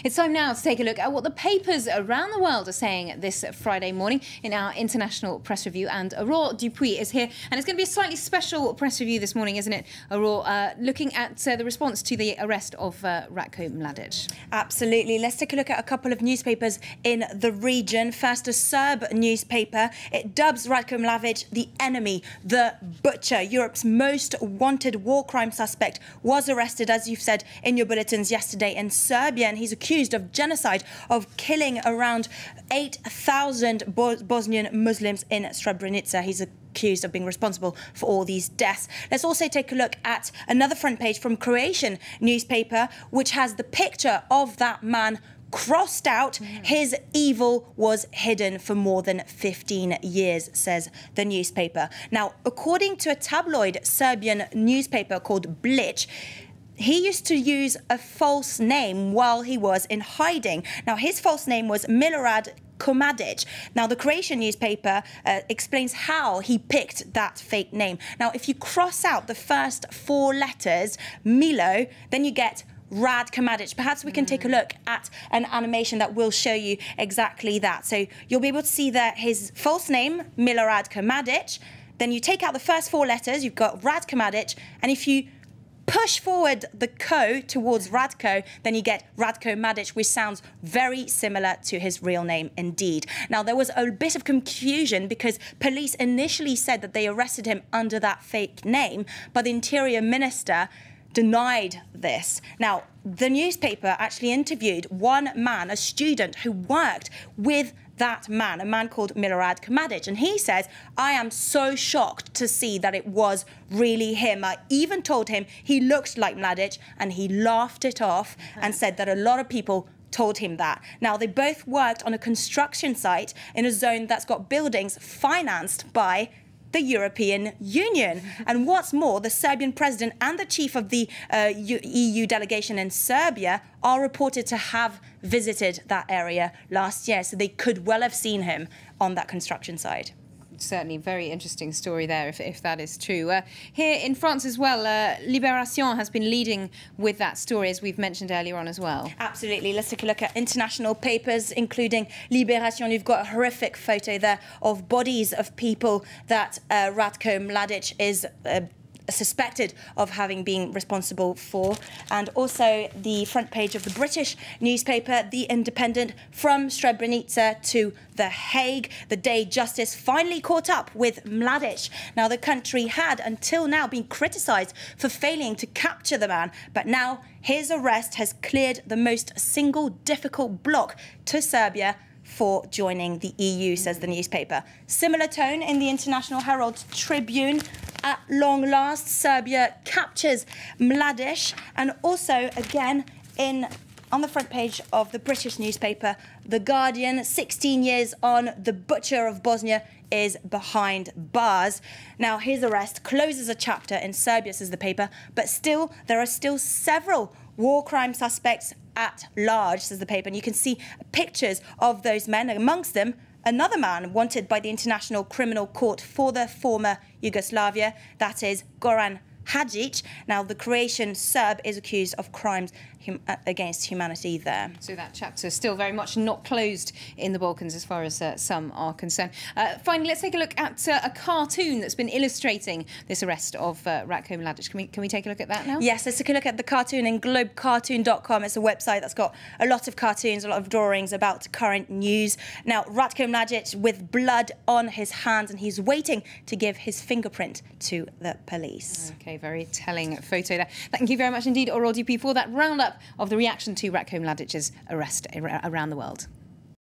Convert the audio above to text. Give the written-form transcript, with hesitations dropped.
It's time now to take a look at what the papers around the world are saying this Friday morning in our international press review. And Aurore Dupuis is here. And it's going to be a slightly special press review this morning, isn't it, Aurore? Looking at the response to the arrest of Ratko Mladic. Absolutely. Let's take a look at a couple of newspapers in the region. First, a Serb newspaper. It dubs Ratko Mladic the enemy, the butcher. Europe's most wanted war crime suspect was arrested, as you've said in your bulletins yesterday, in Serbia, and he's accused of genocide, of killing around 8,000 Bosnian Muslims in Srebrenica. He's accused of being responsible for all these deaths. Let's also take a look at another front page from Croatian newspaper, which has the picture of that man crossed out. His evil was hidden for more than 15 years, says the newspaper. Now, according to a tabloid Serbian newspaper called Blic, he used to use a false name while he was in hiding. Now, his false name was Milorad Komadic. Now, the Croatian newspaper explains how he picked that fake name. Now, if you cross out the first 4 letters, Milo, then you get Rad Komadic. Perhaps we can take a look at an animation that will show you exactly that. So you'll be able to see that his false name, Milorad Komadic, then you take out the first 4 letters, you've got Rad Komadic, and if you push forward the ko towards Radko, then you get Ratko Mladic, which sounds very similar to his real name indeed. Now, there was a bit of confusion because police initially said that they arrested him under that fake name, but the Interior Minister denied this. Now, the newspaper actually interviewed one man, a student who worked with that man, a man called Milorad Komadic, and he says, I am so shocked to see that it was really him. I even told him he looked like Mladic, and he laughed it off and said that a lot of people told him that. Now, they both worked on a construction site in a zone that's got buildings financed by the European Union. And what's more, the Serbian president and the chief of the EU delegation in Serbia are reported to have visited that area last year, so they could well have seen him on that construction site. Certainly, very interesting story there, if that is true. Here in France as well, Libération has been leading with that story, as we've mentioned earlier on as well. Absolutely. Let's take a look at international papers, including Libération. You've got a horrific photo there of bodies of people that Ratko Mladic is suspected of having been responsible for. And also the front page of the British newspaper, The Independent, from Srebrenica to The Hague, the day justice finally caught up with Mladic. Now, the country had until now been criticised for failing to capture the man, but now his arrest has cleared the most single difficult block to Serbia for joining the EU, says the newspaper. Similar tone in the International Herald Tribune. At long last, Serbia captures Mladic. And also, again, on the front page of the British newspaper, The Guardian, 16 years on, the butcher of Bosnia is behind bars. Now, his arrest closes a chapter in Serbia, says the paper, but still, there are still several war crime suspects at large, says the paper, and you can see pictures of those men. Amongst them, another man wanted by the International Criminal Court for the former Yugoslavia, that is Goran Hadjic. Now, the Croatian Serb is accused of crimes against humanity there. So that chapter is still very much not closed in the Balkans as far as some are concerned. Finally, let's take a look at a cartoon that's been illustrating this arrest of Ratko Mladic. Can we take a look at that now? Yes, let's take a look at the cartoon in globecartoon.com. It's a website that's got a lot of cartoons, a lot of drawings about current news. Now, Ratko Mladic with blood on his hands, and he's waiting to give his fingerprint to the police. OK, very telling photo there. Thank you very much indeed, Aurore Dupuis, for that roundup of the reaction to Ratko Mladic's arrest around the world.